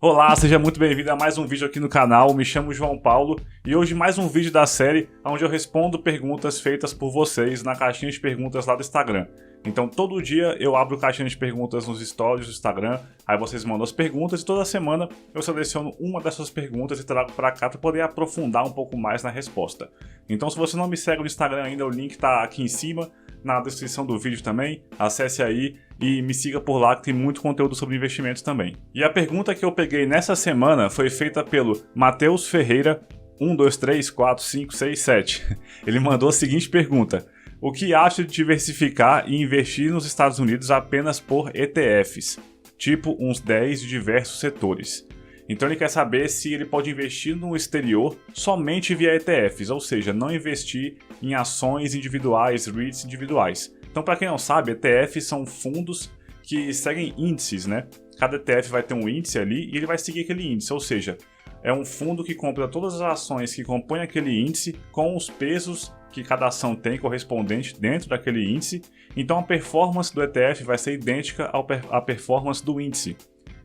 Olá, seja muito bem-vindo a mais um vídeo aqui no canal. Me chamo João Paulo e hoje mais um vídeo da série onde eu respondo perguntas feitas por vocês na caixinha de perguntas lá do Instagram. Então todo dia eu abro caixinha de perguntas nos stories do Instagram, aí vocês mandam as perguntas e toda semana eu seleciono uma dessas perguntas e trago para cá para poder aprofundar um pouco mais na resposta. Então se você não me segue no Instagram ainda, o link está aqui em cima, na descrição do vídeo também, acesse aí e me siga por lá que tem muito conteúdo sobre investimentos também. E a pergunta que eu peguei nessa semana foi feita pelo Matheus Ferreira 1234567. Ele mandou a seguinte pergunta: o que acha de diversificar e investir nos Estados Unidos apenas por ETFs, tipo uns 10 de diversos setores? Então ele quer saber se ele pode investir no exterior somente via ETFs, ou seja, não investir em ações individuais, REITs individuais. Então, para quem não sabe, ETFs são fundos que seguem índices, né? Cada ETF vai ter um índice ali e ele vai seguir aquele índice, ou seja, é um fundo que compra todas as ações que compõem aquele índice com os pesos que cada ação tem correspondente dentro daquele índice. Então, a performance do ETF vai ser idêntica à performance do índice.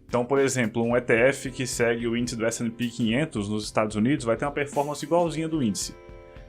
Então, por exemplo, um ETF que segue o índice do S&P 500 nos Estados Unidos vai ter uma performance igualzinha do índice.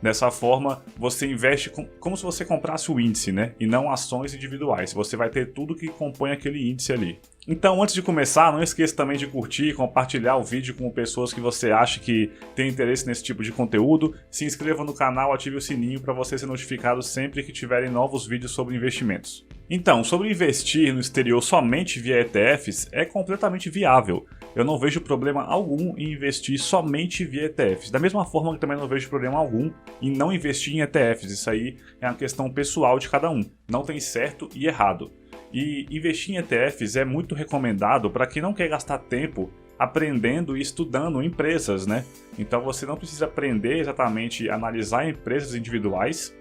Dessa forma, você investe como se você comprasse o índice, né? E não ações individuais. Você vai ter tudo que compõe aquele índice ali. Então, antes de começar, não esqueça também de curtir e compartilhar o vídeo com pessoas que você acha que tem interesse nesse tipo de conteúdo. Se inscreva no canal, ative o sininho para você ser notificado sempre que tiverem novos vídeos sobre investimentos. Então, sobre investir no exterior somente via ETFs, é completamente viável. Eu não vejo problema algum em investir somente via ETFs. Da mesma forma que também não vejo problema algum em não investir em ETFs. Isso aí é uma questão pessoal de cada um. Não tem certo e errado. E investir em ETFs é muito recomendado para quem não quer gastar tempo aprendendo e estudando empresas, né? Então você não precisa aprender exatamente a analisar empresas individuais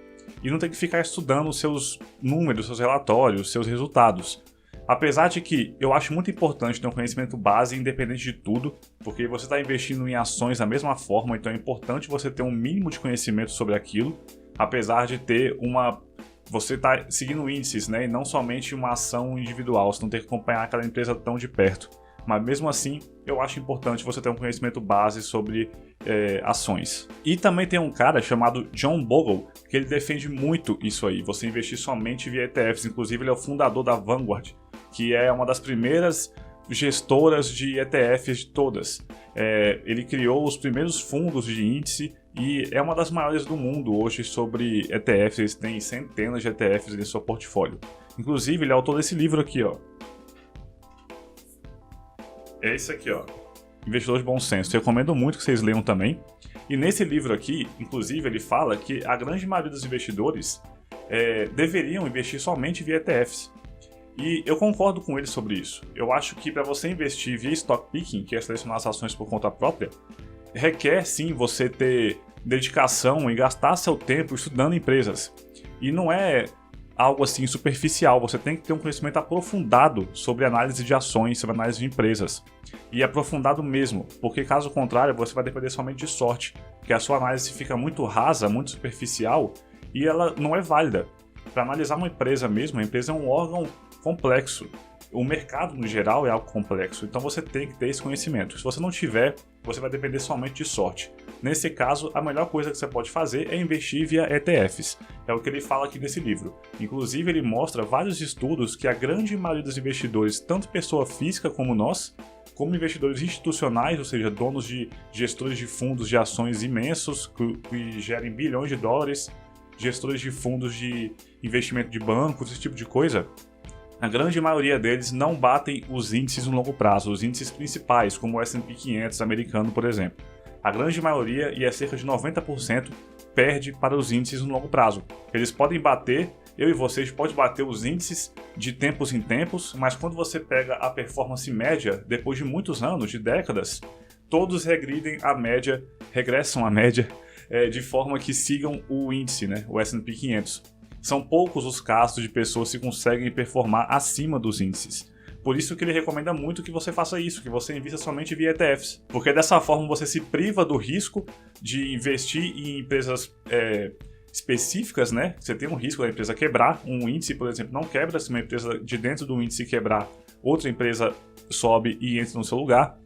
e não tem que ficar estudando os seus números, seus relatórios, seus resultados. Apesar de que eu acho muito importante ter um conhecimento base independente de tudo, porque você está investindo em ações da mesma forma, então é importante você ter um mínimo de conhecimento sobre aquilo, apesar de ter você está seguindo índices, né, e não somente uma ação individual, você não tem que acompanhar aquela empresa tão de perto. Mas mesmo assim, eu acho importante você ter um conhecimento base sobre ações. E também tem um cara chamado John Bogle, que ele defende muito isso aí, você investir somente via ETFs. Inclusive ele é o fundador da Vanguard, que é uma das primeiras gestoras de ETFs de todas. Ele criou os primeiros fundos de índice e é uma das maiores do mundo hoje sobre ETFs. Eles têm centenas de ETFs em seu portfólio. Inclusive, ele é autor desse livro aqui, ó. É esse aqui, ó. Investidor de Bom Senso. Eu recomendo muito que vocês leiam também. E nesse livro aqui, inclusive, ele fala que a grande maioria dos investidores deveriam investir somente via ETFs. E eu concordo com ele sobre isso. Eu acho que para você investir via stock picking, que é selecionar as ações por conta própria, requer sim você ter dedicação e gastar seu tempo estudando empresas. E não é algo assim superficial, você tem que ter um conhecimento aprofundado sobre análise de ações, sobre análise de empresas. E aprofundado mesmo, porque caso contrário você vai depender somente de sorte, que a sua análise fica muito rasa, muito superficial e ela não é válida. Para analisar uma empresa mesmo, a empresa é um órgão complexo. O mercado, no geral, é algo complexo, então você tem que ter esse conhecimento. Se você não tiver, você vai depender somente de sorte. Nesse caso, a melhor coisa que você pode fazer é investir via ETFs. É o que ele fala aqui nesse livro. Inclusive, ele mostra vários estudos que a grande maioria dos investidores, tanto pessoa física como nós, como investidores institucionais, ou seja, donos de gestores de fundos de ações imensos, que gerem bilhões de dólares, gestores de fundos de investimento de bancos, esse tipo de coisa, a grande maioria deles não batem os índices no longo prazo, os índices principais, como o S&P 500 americano, por exemplo. A grande maioria, e é cerca de 90%, perde para os índices no longo prazo. Eles podem bater, eu e vocês podem bater os índices de tempos em tempos, mas quando você pega a performance média, depois de muitos anos, de décadas, todos regressam à média, de forma que sigam o índice, né, o S&P 500. São poucos os casos de pessoas que conseguem performar acima dos índices. Por isso que ele recomenda muito que você faça isso, que você invista somente via ETFs. Porque dessa forma você se priva do risco de investir em empresas específicas, né? Você tem um risco da empresa quebrar. Um índice, por exemplo, não quebra. Se uma empresa de dentro do índice quebrar, outra empresa sobe e entra no seu lugar.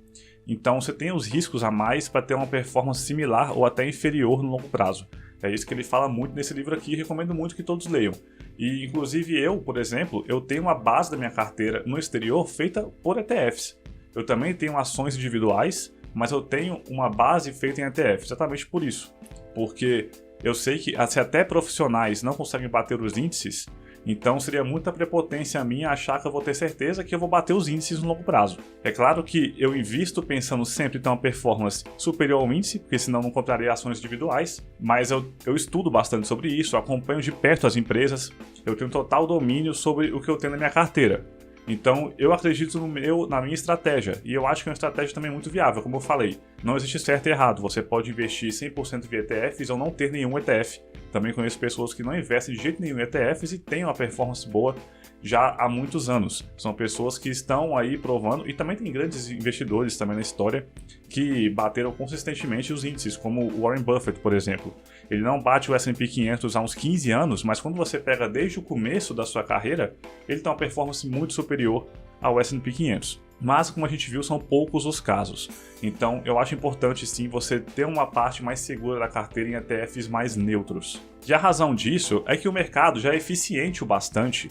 Então você tem os riscos a mais para ter uma performance similar ou até inferior no longo prazo. É isso que ele fala muito nesse livro aqui e recomendo muito que todos leiam. E inclusive eu, por exemplo, eu tenho uma base da minha carteira no exterior feita por ETFs. Eu também tenho ações individuais, mas eu tenho uma base feita em ETF, exatamente por isso. Porque eu sei que se até profissionais não conseguem bater os índices, então seria muita prepotência minha achar que eu vou ter certeza que eu vou bater os índices no longo prazo. É claro que eu invisto pensando sempre em ter uma performance superior ao índice, porque senão não compraria ações individuais, mas eu estudo bastante sobre isso, acompanho de perto as empresas, eu tenho total domínio sobre o que eu tenho na minha carteira. Então eu acredito na minha estratégia, e eu acho que é uma estratégia também muito viável, como eu falei. Não existe certo e errado, você pode investir 100% via ETFs ou não ter nenhum ETF. Também conheço pessoas que não investem de jeito nenhum em ETFs e têm uma performance boa já há muitos anos. São pessoas que estão aí provando, e também tem grandes investidores também na história que bateram consistentemente os índices, como o Warren Buffett, por exemplo. Ele não bate o S&P 500 há uns 15 anos, mas quando você pega desde o começo da sua carreira, ele tem uma performance muito superior ao S&P 500. Mas, como a gente viu, são poucos os casos. Então, eu acho importante sim você ter uma parte mais segura da carteira em ETFs mais neutros. E a razão disso é que o mercado já é eficiente o bastante.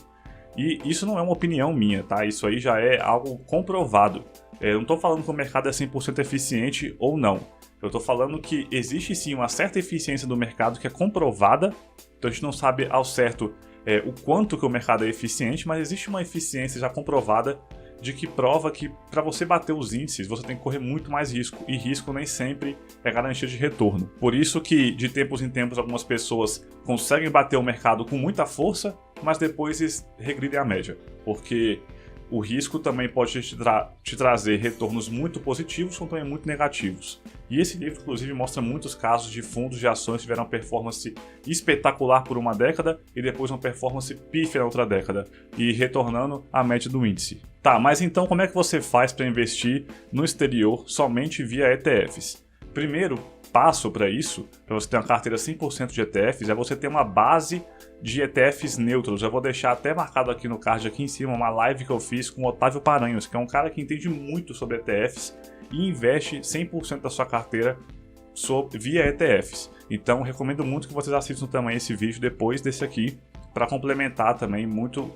E isso não é uma opinião minha, tá? Isso aí já é algo comprovado. Eu não estou falando que o mercado é 100% eficiente ou não. Eu estou falando que existe sim uma certa eficiência do mercado que é comprovada. Então, a gente não sabe ao certo o quanto que o mercado é eficiente, mas existe uma eficiência já comprovada de que prova que para você bater os índices você tem que correr muito mais risco, e risco nem sempre é garantia de retorno. Por isso que de tempos em tempos algumas pessoas conseguem bater o mercado com muita força, mas depois regridem a média, porque o risco também pode te trazer retornos muito positivos ou também muito negativos. E esse livro, inclusive, mostra muitos casos de fundos de ações que tiveram uma performance espetacular por uma década e depois uma performance pífia na outra década, e retornando à média do índice. Tá, mas então como é que você faz para investir no exterior somente via ETFs? Primeiro passo para isso, para você ter uma carteira 100% de ETFs, é você ter uma base de ETFs neutros. Eu vou deixar até marcado aqui no card aqui em cima uma live que eu fiz com o Otávio Paranhos, que é um cara que entende muito sobre ETFs e investe 100% da sua carteira via ETFs. Então recomendo muito que vocês assistam também esse vídeo depois desse aqui, para complementar também,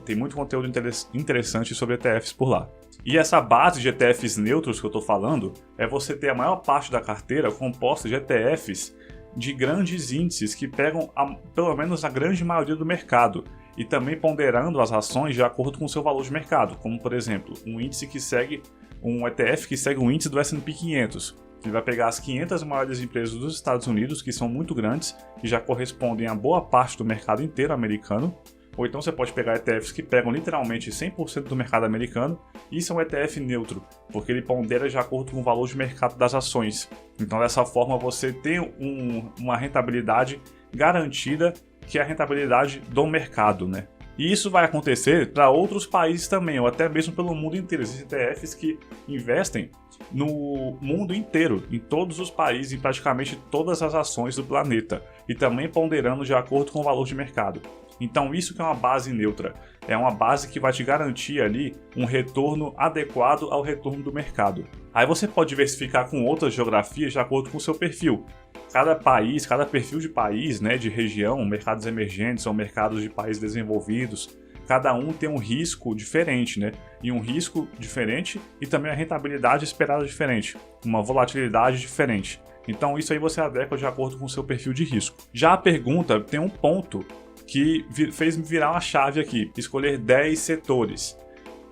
tem muito conteúdo interessante sobre ETFs por lá. E essa base de ETFs neutros que eu estou falando é você ter a maior parte da carteira composta de ETFs de grandes índices que pegam pelo menos a grande maioria do mercado, e também ponderando as ações de acordo com o seu valor de mercado, como por exemplo, um ETF que segue o índice do S&P 500. Ele vai pegar as 500 maiores empresas dos Estados Unidos, que são muito grandes e já correspondem a boa parte do mercado inteiro americano. Ou então você pode pegar ETFs que pegam literalmente 100% do mercado americano, e isso é um ETF neutro, porque ele pondera de acordo com o valor de mercado das ações. Então dessa forma você tem uma rentabilidade garantida, que é a rentabilidade do mercado, né? E isso vai acontecer para outros países também, ou até mesmo pelo mundo inteiro. Existem ETFs que investem no mundo inteiro, em todos os países, em praticamente todas as ações do planeta, e também ponderando de acordo com o valor de mercado. Então isso que é uma base neutra, é uma base que vai te garantir ali um retorno adequado ao retorno do mercado. Aí você pode diversificar com outras geografias de acordo com o seu perfil. Cada país, cada perfil de país, né, de região, mercados emergentes ou mercados de países desenvolvidos, cada um tem um risco diferente, né? E um risco diferente e também a rentabilidade esperada diferente, uma volatilidade diferente. Então isso aí você adequa de acordo com o seu perfil de risco. Já a pergunta tem um ponto que fez me virar uma chave aqui, escolher 10 setores.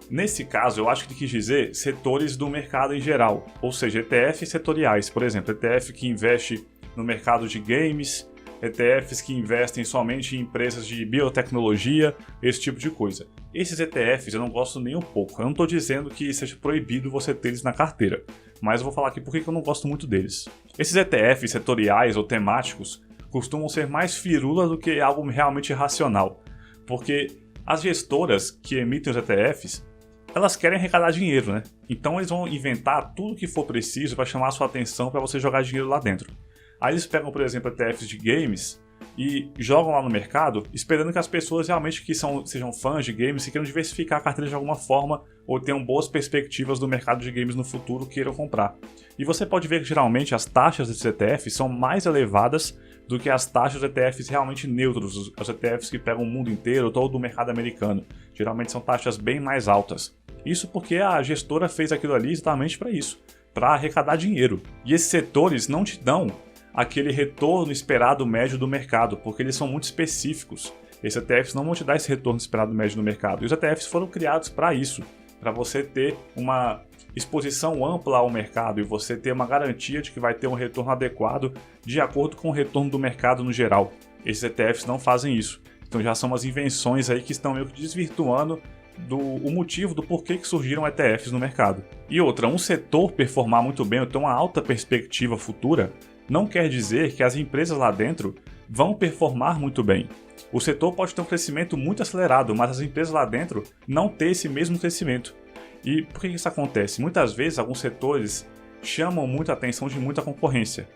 Nesse caso, eu acho que ele quis dizer setores do mercado em geral, ou seja, ETFs setoriais, por exemplo, ETF que investe no mercado de games, ETFs que investem somente em empresas de biotecnologia, esse tipo de coisa. Esses ETFs eu não gosto nem um pouco. Eu não estou dizendo que seja proibido você ter eles na carteira, mas eu vou falar aqui por que eu não gosto muito deles. Esses ETFs setoriais ou temáticos costumam ser mais firula do que algo realmente racional, porque as gestoras que emitem os ETFs, elas querem arrecadar dinheiro, né? Então eles vão inventar tudo que for preciso para chamar a sua atenção para você jogar dinheiro lá dentro. Aí eles pegam, por exemplo, ETFs de games e jogam lá no mercado, esperando que as pessoas realmente que sejam fãs de games e queiram diversificar a carteira de alguma forma ou tenham boas perspectivas do mercado de games no futuro queiram comprar. E você pode ver que geralmente as taxas desses ETFs são mais elevadas do que as taxas dos ETFs realmente neutros, os ETFs que pegam o mundo inteiro, todo o mercado americano. Geralmente são taxas bem mais altas. Isso porque a gestora fez aquilo ali exatamente para isso, para arrecadar dinheiro. E esses setores não te dão aquele retorno esperado médio do mercado, porque eles são muito específicos. Esses ETFs não vão te dar esse retorno esperado médio do mercado. E os ETFs foram criados para isso, para você ter uma exposição ampla ao mercado e você ter uma garantia de que vai ter um retorno adequado de acordo com o retorno do mercado no geral. Esses ETFs não fazem isso. Então já são umas invenções aí que estão meio que desvirtuando o motivo do porquê que surgiram ETFs no mercado. E outra, um setor performar muito bem ou ter uma alta perspectiva futura não quer dizer que as empresas lá dentro vão performar muito bem. O setor pode ter um crescimento muito acelerado, mas as empresas lá dentro não têm esse mesmo crescimento. E por que isso acontece? Muitas vezes alguns setores chamam muita atenção de muita concorrência.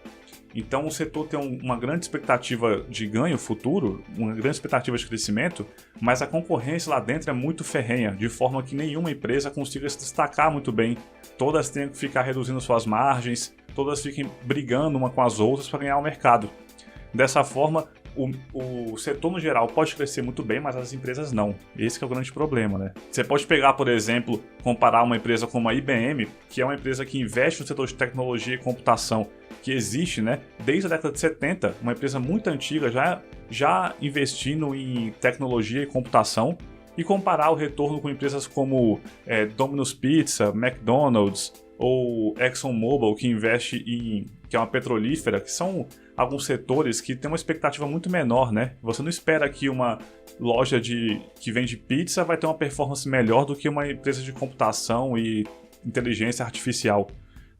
Então o setor tem uma grande expectativa de ganho futuro, uma grande expectativa de crescimento, mas a concorrência lá dentro é muito ferrenha, de forma que nenhuma empresa consiga se destacar muito bem. Todas têm que ficar reduzindo suas margens, todas fiquem brigando uma com as outras para ganhar o mercado. Dessa forma, o setor no geral pode crescer muito bem, mas as empresas não. Esse que é o grande problema, né? Você pode pegar, por exemplo, comparar uma empresa como a IBM, que é uma empresa que investe no setor de tecnologia e computação, que existe, né, desde a década de 70, uma empresa muito antiga já investindo em tecnologia e computação, e comparar o retorno com empresas como Domino's Pizza, McDonald's ou ExxonMobil, que investe que é uma petrolífera, que são alguns setores que têm uma expectativa muito menor, né? Você não espera que uma loja que vende pizza vai ter uma performance melhor do que uma empresa de computação e inteligência artificial.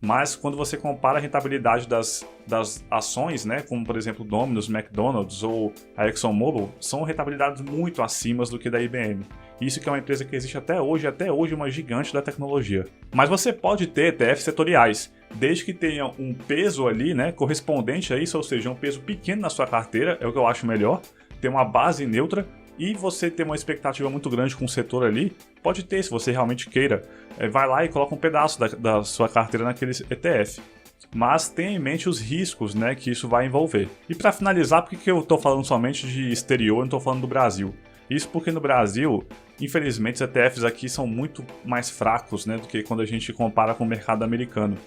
Mas quando você compara a rentabilidade das ações, né, como por exemplo Domino's, McDonald's ou a ExxonMobil, são rentabilidades muito acima do que da IBM. Isso que é uma empresa que existe até hoje uma gigante da tecnologia. Mas você pode ter ETFs setoriais, desde que tenha um peso ali, né, correspondente a isso, ou seja, um peso pequeno na sua carteira, é o que eu acho melhor, ter uma base neutra, e você ter uma expectativa muito grande com o setor ali, pode ter, se você realmente queira. Vai lá e coloca um pedaço da sua carteira naquele ETF. Mas tenha em mente os riscos, né, que isso vai envolver. E para finalizar, por que eu estou falando somente de exterior e não estou falando do Brasil? Isso porque no Brasil, infelizmente, os ETFs aqui são muito mais fracos, né, do que quando a gente compara com o mercado americano.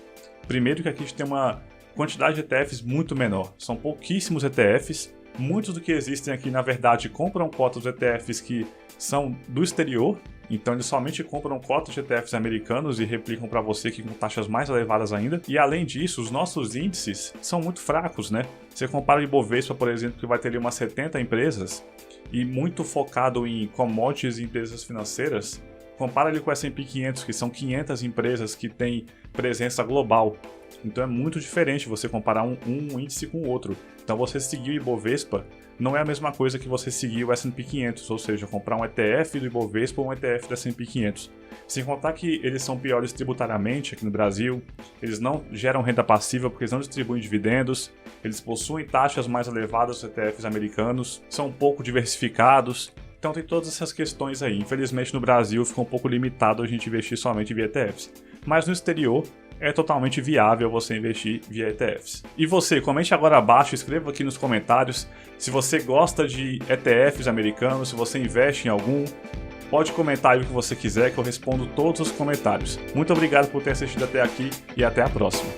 Primeiro que aqui a gente tem uma quantidade de ETFs muito menor. São pouquíssimos ETFs. Muitos do que existem aqui, na verdade, compram cotas de ETFs que são do exterior, então eles somente compram cotas de ETFs americanos e replicam para você aqui com taxas mais elevadas ainda. E além disso, os nossos índices são muito fracos, né? Você compara o Ibovespa, por exemplo, que vai ter ali umas 70 empresas e muito focado em commodities e empresas financeiras, compara ele com o S&P 500, que são 500 empresas que têm presença global. Então é muito diferente você comparar um índice com o outro. Então você seguir o Ibovespa não é a mesma coisa que você seguir o S&P 500, ou seja, comprar um ETF do Ibovespa ou um ETF do S&P 500. Sem contar que eles são piores tributariamente aqui no Brasil, eles não geram renda passiva porque eles não distribuem dividendos, eles possuem taxas mais elevadas dos ETFs americanos, são pouco diversificados. Então tem todas essas questões aí. Infelizmente no Brasil ficou um pouco limitado a gente investir somente via ETFs. Mas no exterior é totalmente viável você investir via ETFs. E você, comente agora abaixo, escreva aqui nos comentários se você gosta de ETFs americanos, se você investe em algum. Pode comentar aí o que você quiser que eu respondo todos os comentários. Muito obrigado por ter assistido até aqui e até a próxima.